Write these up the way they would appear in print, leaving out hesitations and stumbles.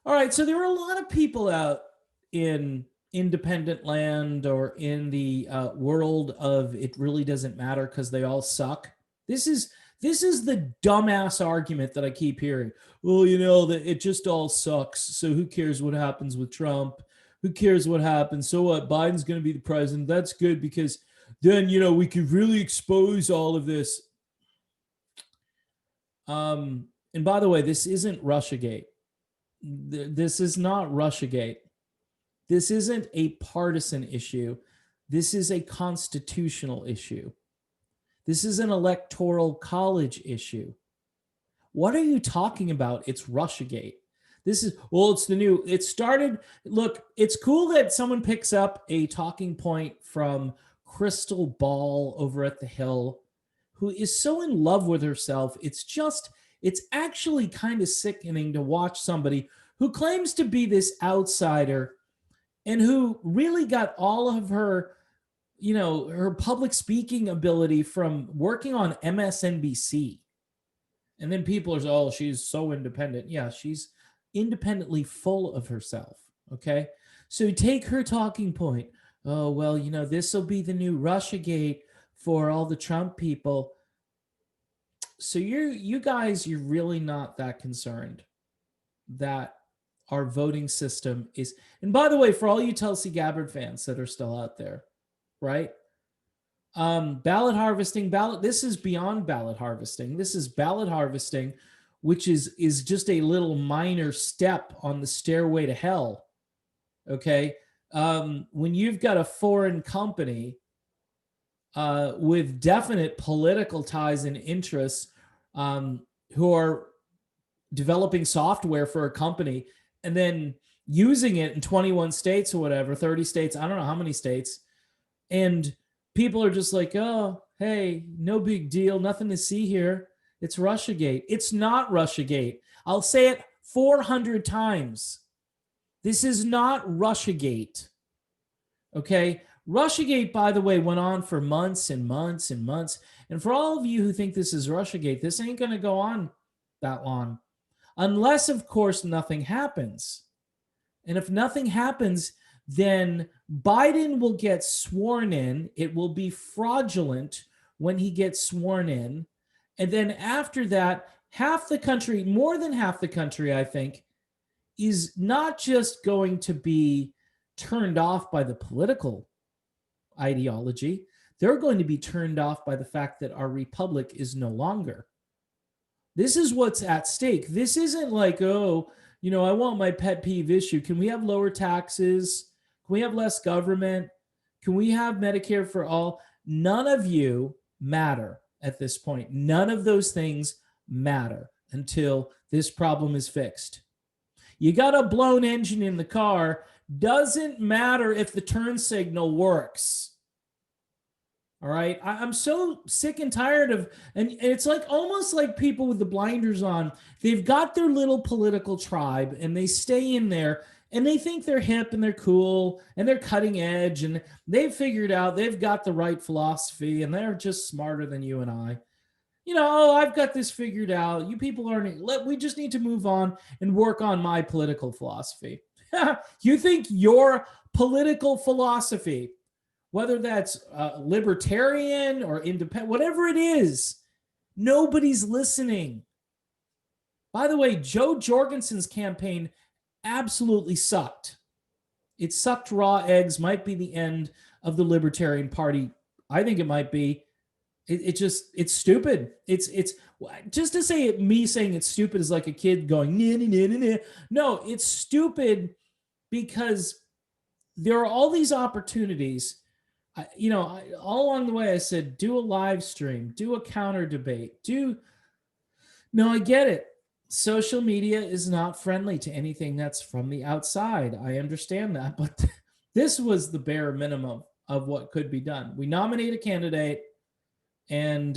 All right, so there are a lot of people out in independent land or in the world of it really doesn't matter because they all suck. This is this is the dumbass argument that I keep hearing. Well, that it just all sucks. So who cares what happens with Trump? Who cares what happens? So what? Biden's going to be the president. That's good because then we could really expose all of this. And by the way, this isn't Russiagate. This is not Russiagate. This isn't a partisan issue. This is a constitutional issue. This is an electoral college issue. What are you talking about? It's Russiagate. It's the new, it started, look, it's cool that someone picks up a talking point from Crystal Ball over at the Hill, who is so in love with herself. It's actually kind of sickening to watch somebody who claims to be this outsider and who really got all of her, her public speaking ability from working on MSNBC. And then people are, oh, she's so independent. Yeah, she's independently full of herself. Okay. So take her talking point. Oh, well, this will be the new Russiagate for all the Trump people. So you guys, you're really not that concerned that our voting system is. And by the way, for all you Tulsi Gabbard fans that are still out there, right? Ballot harvesting, this is beyond ballot harvesting. This is ballot harvesting, which is just a little minor step on the stairway to hell. Okay. When you've got a foreign company with definite political ties and interests, who are developing software for a company and then using it in 21 states or whatever, 30 states, I don't know how many states. And people are just like, oh, hey, no big deal, nothing to see here. It's Russiagate. It's not Russiagate. I'll say it 400 times. This is not Russiagate. Okay? Russiagate, by the way, went on for months and months and months. And for all of you who think this is Russiagate, this ain't going to go on that long. Unless, of course, nothing happens. And if nothing happens, then Biden will get sworn in. It will be fraudulent when he gets sworn in. And then after that, half the country, more than half the country, I think, is not just going to be turned off by the political ideology. They're going to be turned off by the fact that our republic is no longer. This is what's at stake. This isn't like, oh, I want my pet peeve issue. Can we have lower taxes? Can we have less government? Can we have Medicare for all? None of you matter at this point. None of those things matter until this problem is fixed. You got a blown engine in the car. Doesn't matter if the turn signal works. All right. I'm so sick and tired of, and it's like almost like people with the blinders on. They've got their little political tribe and they stay in there and they think they're hip and they're cool and they're cutting edge and they've figured out they've got the right philosophy and they're just smarter than you and I. Oh, I've got this figured out. You people aren't, we just need to move on and work on my political philosophy. You think your political philosophy, whether that's libertarian or independent, whatever it is, nobody's listening. By the way, Joe Jorgensen's campaign absolutely sucked. It sucked raw eggs, might be the end of the Libertarian Party. I think it might be. It's stupid. It's just to say it, me saying it's stupid is like a kid going, nah, nah, nah, nah. No, it's stupid because there are all these opportunities. All along the way, I said, do a live stream, do a counter debate, no, I get it. Social media is not friendly to anything that's from the outside. I understand that, but this was the bare minimum of what could be done. We nominate a candidate and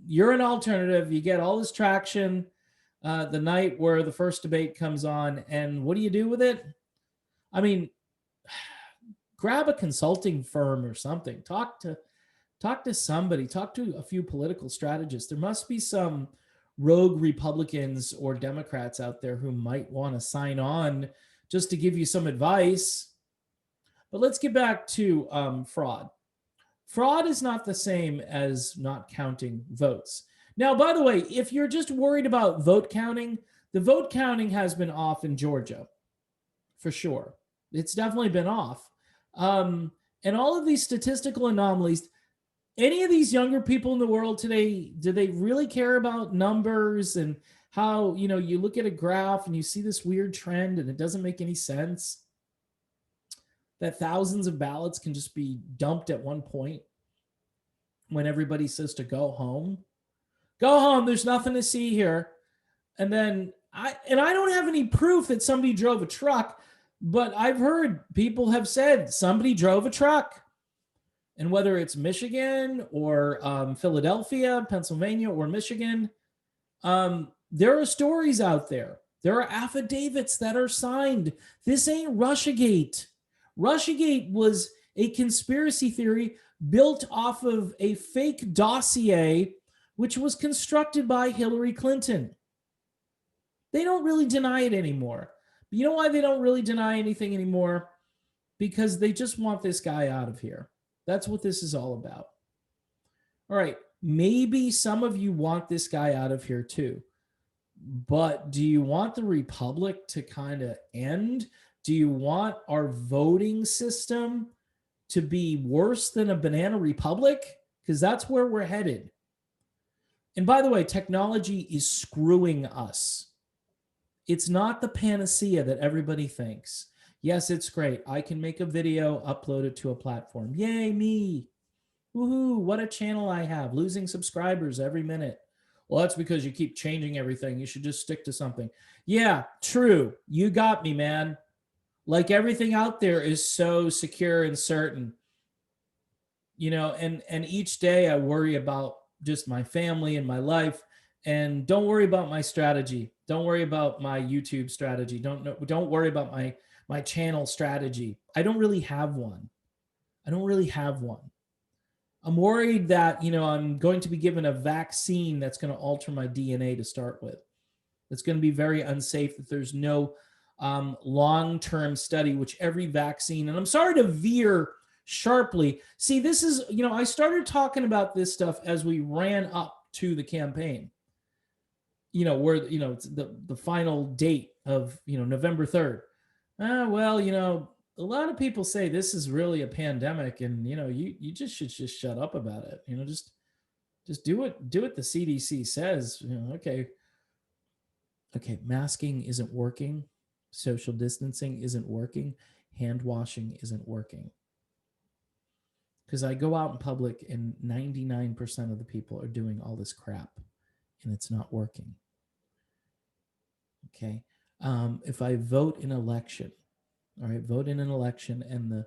you're an alternative. You get all this traction the night where the first debate comes on. And what do you do with it? I mean, grab a consulting firm or something. Talk to somebody. Talk to a few political strategists. There must be some rogue Republicans or Democrats out there who might want to sign on just to give you some advice. But let's get back to fraud. Fraud is not the same as not counting votes. Now, by the way, if you're just worried about vote counting, the vote counting has been off in Georgia for sure. It's definitely been off. And all of these statistical anomalies, any of these younger people in the world today, do they really care about numbers and how, you look at a graph and you see this weird trend and it doesn't make any sense? That thousands of ballots can just be dumped at one point when everybody says to go home. Go home, there's nothing to see here. And then I don't have any proof that somebody drove a truck, but I've heard people have said somebody drove a truck. And whether it's Michigan or Philadelphia, Pennsylvania, or Michigan, there are stories out there. There are affidavits that are signed. This ain't Russiagate. Russiagate was a conspiracy theory built off of a fake dossier, which was constructed by Hillary Clinton. They don't really deny it anymore. But you know why they don't really deny anything anymore? Because they just want this guy out of here. That's what this is all about. All right, maybe some of you want this guy out of here too. But do you want the republic to kind of end? Do you want our voting system to be worse than a banana republic? Because that's where we're headed. And by the way, technology is screwing us. It's not the panacea that everybody thinks. Yes, it's great. I can make a video, upload it to a platform. Yay, me. Woohoo, what a channel I have. Losing subscribers every minute. Well, that's because you keep changing everything. You should just stick to something. Yeah, true. You got me, man. Like everything out there is so secure and certain. And each day I worry about just my family and my life. And don't worry about my strategy. Don't worry about my YouTube strategy. Don't worry about my channel strategy. I don't really have one. I'm worried that, I'm going to be given a vaccine that's going to alter my DNA to start with. It's going to be very unsafe, that there's no long-term study, which every vaccine, and I'm sorry to veer sharply. See, this is, I started talking about this stuff as we ran up to the campaign, where, it's the final date of, November 3rd. A lot of people say this is really a pandemic, and you just should just shut up about it. Just do what the CDC says. Okay, masking isn't working, social distancing isn't working, hand washing isn't working. Because I go out in public and 99% of the people are doing all this crap, and it's not working. Okay, if I vote in election. All right, vote in an election, and the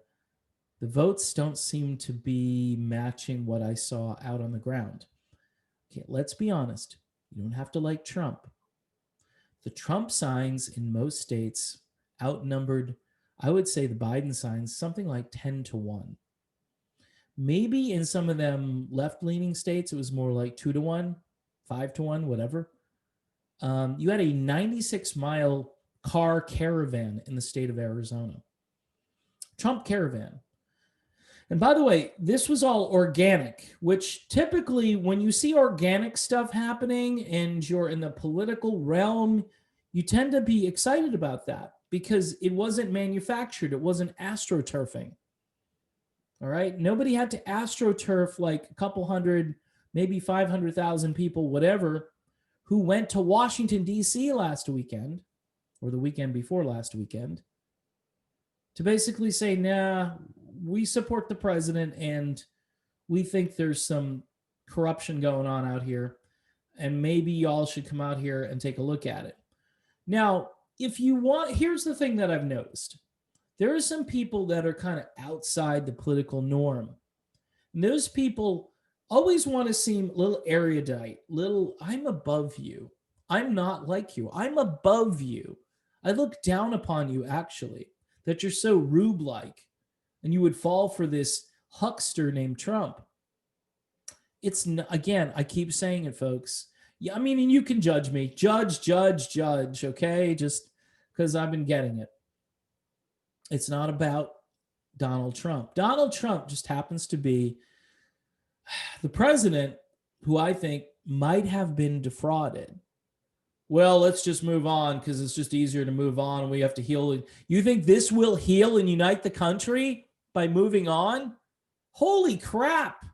votes don't seem to be matching what I saw out on the ground. Okay, let's be honest. You don't have to like Trump. The Trump signs in most states outnumbered, I would say, the Biden signs something like 10-1. Maybe in some of them left-leaning states, it was more like 2-1, 5-1, whatever. You had a 96-mile car caravan in the state of Arizona. Trump caravan. And by the way, this was all organic, which typically when you see organic stuff happening and you're in the political realm, you tend to be excited about that because it wasn't manufactured. It wasn't astroturfing. All right. Nobody had to astroturf like a couple hundred, maybe 500,000 people, whatever, who went to Washington, D.C. last weekend, or the weekend before last weekend, to basically say, nah, we support the president and we think there's some corruption going on out here, and maybe y'all should come out here and take a look at it. Now, if you want, here's the thing that I've noticed. There are some people that are kind of outside the political norm. And those people always want to seem a little erudite, I'm above you. I'm not like you. I'm above you. I look down upon you, actually, that you're so rube-like, and you would fall for this huckster named Trump. Again, I keep saying it, folks. Yeah, I mean, and you can judge me. Judge, okay? Just because I've been getting it. It's not about Donald Trump. Donald Trump just happens to be the president who I think might have been defrauded. Well, let's just move on because it's just easier to move on and we have to heal. You think this will heal and unite the country by moving on? Holy crap.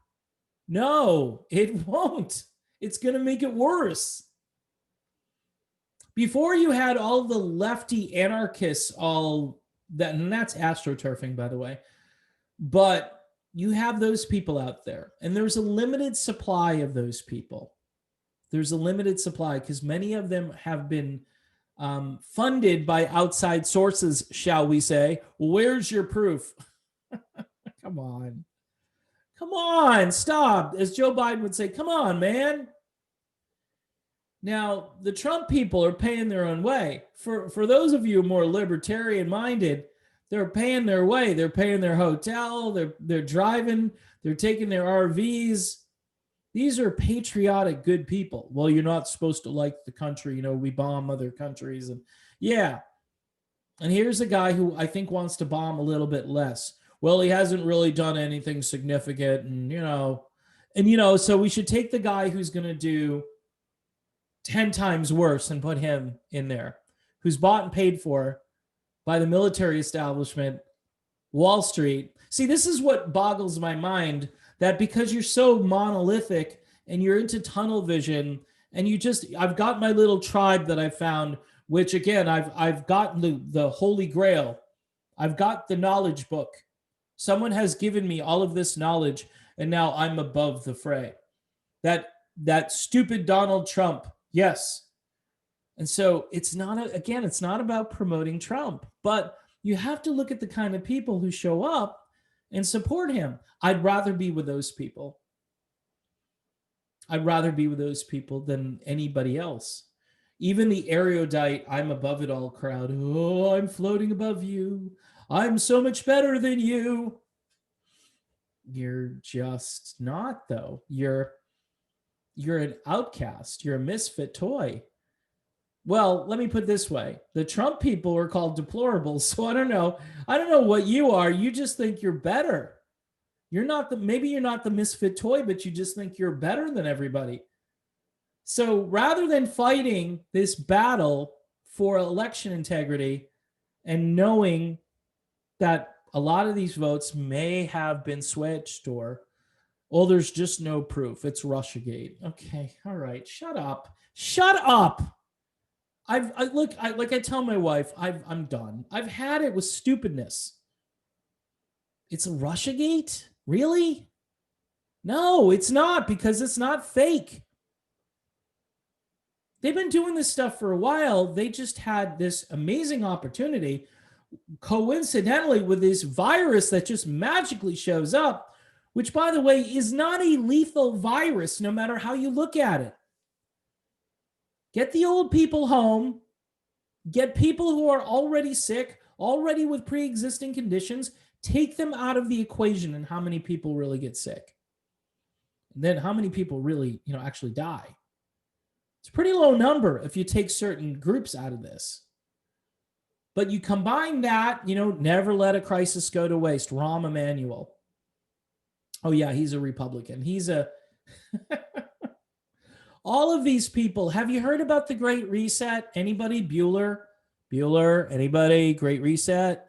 No, it won't. It's going to make it worse. Before you had all the lefty anarchists, all that, and that's astroturfing, by the way, but you have those people out there, and there's a limited supply of those people. There's a limited supply because many of them have been funded by outside sources, shall we say. Where's your proof? Come on. Come on, stop. As Joe Biden would say, come on, man. Now, the Trump people are paying their own way. For those of you more libertarian minded, they're paying their way. They're paying their hotel. They're driving. They're taking their RVs. These are patriotic, good people. Well, you're not supposed to like the country. You know, we bomb other countries. And yeah. And here's a guy who I think wants to bomb a little bit less. Well, he hasn't really done anything significant. And, so we should take the guy who's going to do 10 times worse and put him in there, who's bought and paid for by the military establishment, Wall Street. See, this is what boggles my mind, that because you're so monolithic and you're into tunnel vision and I've got my little tribe that I've found, which again, I've gotten the Holy Grail. I've got the knowledge book. Someone has given me all of this knowledge and now I'm above the fray. That stupid Donald Trump. Yes. And so it's not about promoting Trump, but you have to look at the kind of people who show up and support him. I'd rather be with those people. I'd rather be with those people than anybody else. Even the erudite, I'm above it all crowd. Oh, I'm floating above you. I'm so much better than you. You're just not, though. You're an outcast. You're a misfit toy. Well, let me put it this way. The Trump people are called deplorables. So I don't know what you are. You just think you're better. Maybe you're not the misfit toy, but you just think you're better than everybody. So rather than fighting this battle for election integrity and knowing that a lot of these votes may have been switched or, there's just no proof. It's Russiagate. Okay. All right. Shut up. Like I tell my wife, I'm done. I've had it with stupidness. It's a Russiagate? Really? No, it's not, because it's not fake. They've been doing this stuff for a while. They just had this amazing opportunity, coincidentally, with this virus that just magically shows up, which, by the way, is not a lethal virus, no matter how you look at it. Get the old people home. Get people who are already sick, already with pre-existing conditions, take them out of the equation and how many people really get sick. And then how many people really, actually die. It's a pretty low number if you take certain groups out of this. But you combine that, never let a crisis go to waste. Rahm Emanuel. Oh, yeah, he's a Republican. All of these people. Have you heard about the Great Reset? Anybody? Bueller? Anybody? Great Reset?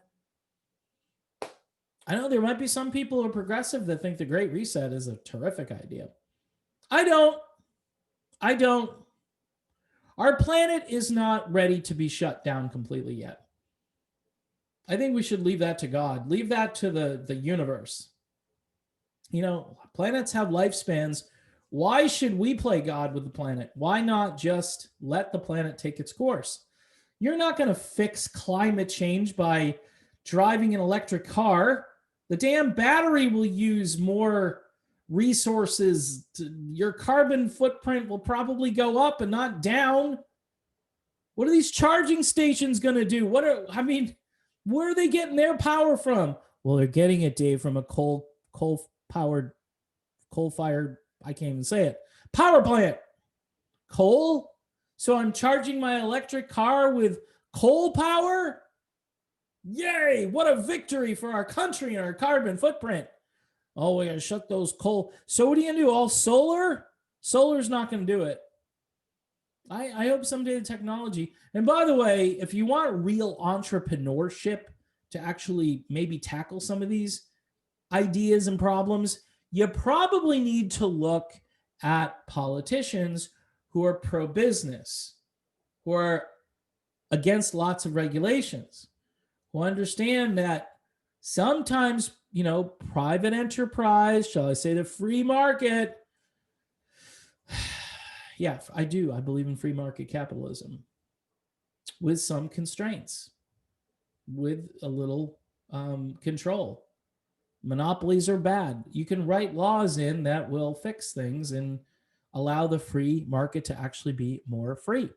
I know there might be some people who are progressive that think the Great Reset is a terrific idea. I don't. Our planet is not ready to be shut down completely yet. I think we should leave that to God. Leave that to the universe. Planets have lifespans. Why should we play God with the planet? Why not just let the planet take its course? You're not going to fix climate change by driving an electric car. The damn battery will use more resources. Your carbon footprint will probably go up and not down. What are these charging stations going to do? Where are they getting their power from? Well, they're getting it, Dave, from a coal-fired, I can't even say it, power plant. Coal? So I'm charging my electric car with coal power? Yay, what a victory for our country and our carbon footprint. Oh, we got to shut those coal. So what are you going to do? All solar? Solar's not going to do it. I hope someday the technology. And by the way, if you want real entrepreneurship to actually maybe tackle some of these ideas and problems, you probably need to look at politicians who are pro-business, who are against lots of regulations, who understand that sometimes, private enterprise, shall I say the free market, yeah, I do. I believe in free market capitalism with some constraints, with a little control. Monopolies are bad. You can write laws in that will fix things and allow the free market to actually be more free.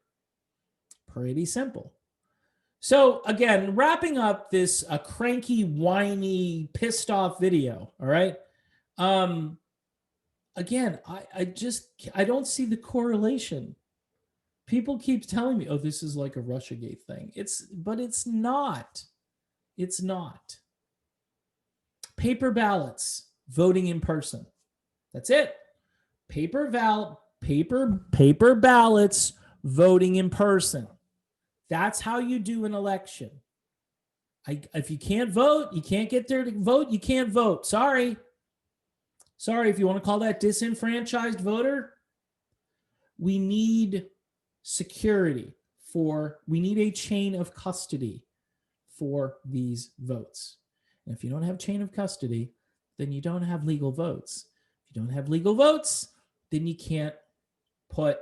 Pretty simple. So again, wrapping up this cranky, whiny, pissed off video, all right? Again, I don't see the correlation. People keep telling me, oh, this is like a Russiagate thing. But it's not. It's not. Paper ballots, voting in person. That's it. Paper ballots, voting in person. That's how you do an election. If you can't vote, you can't get there to vote, you can't vote. Sorry, if you want to call that disenfranchised voter, we need security we need a chain of custody for these votes. And if you don't have chain of custody, then you don't have legal votes. If you don't have legal votes, then you can't put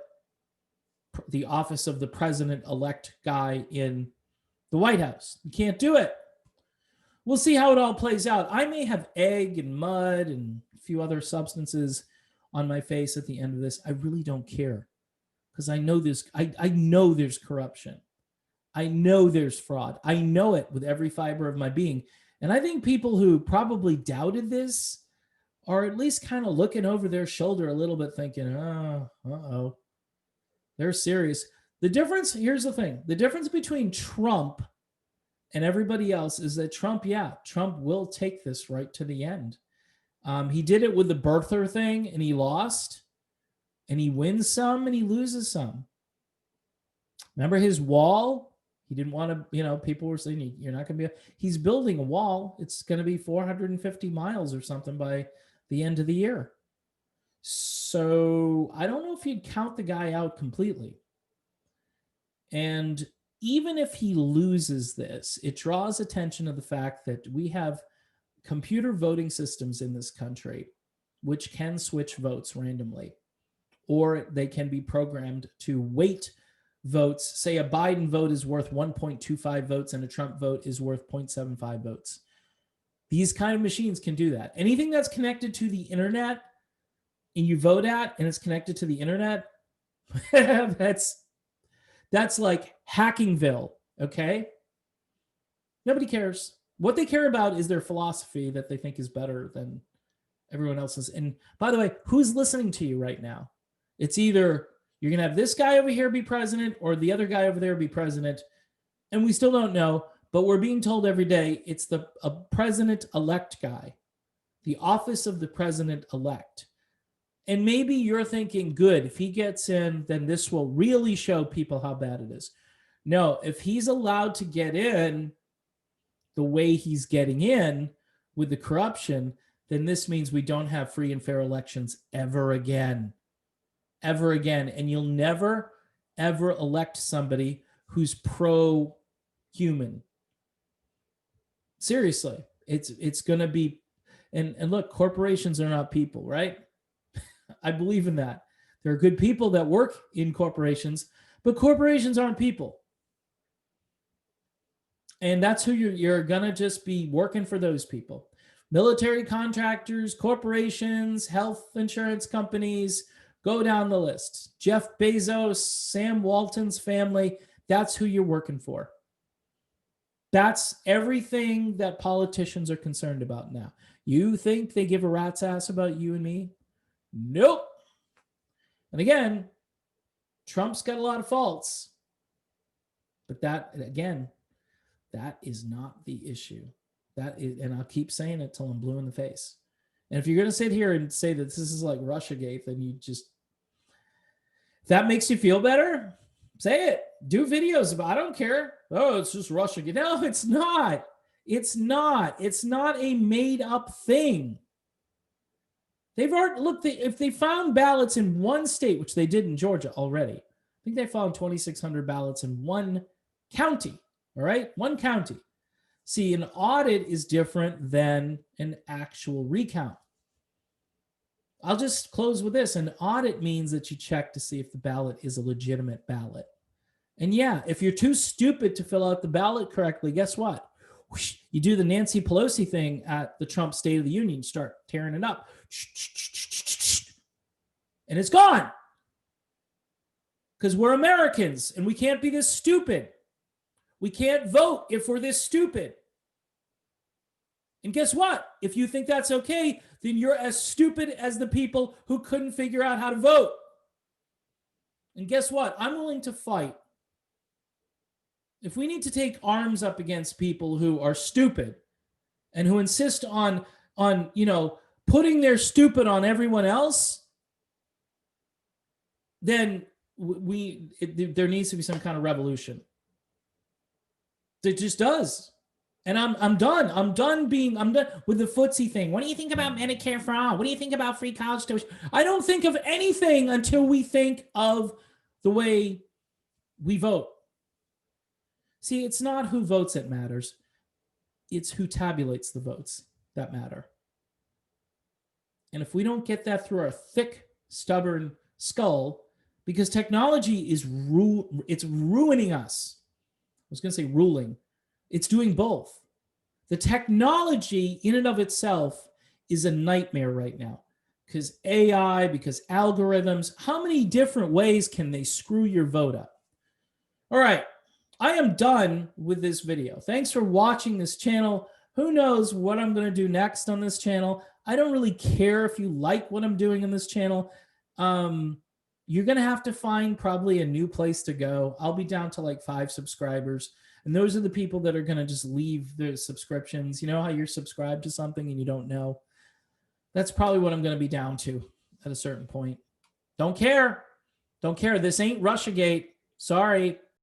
the office of the president-elect guy in the White House. You can't do it. We'll see how it all plays out. I may have egg and mud and a few other substances on my face at the end of this. I really don't care because I know this. I know there's corruption. I know there's fraud. I know it with every fiber of my being. And I think people who probably doubted this are at least kind of looking over their shoulder a little bit thinking, oh, uh-oh. They're serious. Here's the thing. The difference between Trump and everybody else is that Trump will take this right to the end. He did it with the birther thing and he lost. And he wins some and he loses some. Remember his wall? He didn't want to, people were saying, you're not going to be, he's building a wall. It's going to be 450 miles or something by the end of the year. So I don't know if you'd count the guy out completely. And even if he loses this, it draws attention to the fact that we have computer voting systems in this country, which can switch votes randomly, or they can be programmed to weight votes. Say a Biden vote is worth 1.25 votes and a Trump vote is worth 0.75 votes. These kind of machines can do that. Anything that's connected to the internet and you vote at and it's connected to the internet, that's like Hackingville, okay? Nobody cares. What they care about is their philosophy that they think is better than everyone else's. And by the way, who's listening to you right now? It's either you're going to have this guy over here be president or the other guy over there be president. And we still don't know, but we're being told every day it's a president-elect guy, the office of the president-elect. And maybe you're thinking, good, if he gets in, then this will really show people how bad it is. No, if he's allowed to get in the way he's getting in with the corruption, then this means we don't have free and fair elections ever again. Ever again. And you'll never, ever elect somebody who's pro-human. Seriously, it's going to be, and look, corporations are not people, right? I believe in that. There are good people that work in corporations, but corporations aren't people. And that's who you're going to just be working for, those people. Military contractors, corporations, health insurance companies, go down the list. Jeff Bezos, Sam Walton's family, that's who you're working for. That's everything that politicians are concerned about now. You think they give a rat's ass about you and me? Nope. And again, Trump's got a lot of faults. But that, again, that is not the issue. That is, and I'll keep saying it till I'm blue in the face. And if you're going to sit here and say that this is like Russiagate, then you just, if that makes you feel better, say it. Do videos about it. I don't care. Oh, it's just Russiagate. No, it's not. It's not. It's not a made up thing. They've already, look, if they found ballots in one state, which they did in Georgia already, I think they found 2,600 ballots in one county. All right, one county. See, an audit is different than an actual recount. I'll just close with this. An audit means that you check to see if the ballot is a legitimate ballot. And yeah, if you're too stupid to fill out the ballot correctly, guess what? You do the Nancy Pelosi thing at the Trump State of the Union, start tearing it up. And it's gone. Because we're Americans and we can't be this stupid. We can't vote if we're this stupid. And guess what? If you think that's okay, then you're as stupid as the people who couldn't figure out how to vote. And guess what? I'm willing to fight. If we need to take arms up against people who are stupid and who insist on putting their stupid on everyone else, then there needs to be some kind of revolution. It just does. And I'm done. I'm done with the footsie thing. What do you think about Medicare for all? What do you think about free college tuition? I don't think of anything until we think of the way we vote. See, it's not who votes that matters. It's who tabulates the votes that matter. And if we don't get that through our thick, stubborn skull, because technology is it's ruining us. I was going to say ruling. It's doing both. The technology in and of itself is a nightmare right now because AI, because algorithms, how many different ways can they screw your vote up? All right. I am done with this video. Thanks for watching this channel. Who knows what I'm going to do next on this channel? I don't really care if you like what I'm doing on this channel. You're going to have to find probably a new place to go. I'll be down to like 5 subscribers. And those are the people that are going to just leave their subscriptions. You know how you're subscribed to something and you don't know? That's probably what I'm going to be down to at a certain point. Don't care. Don't care. This ain't Russiagate. Sorry.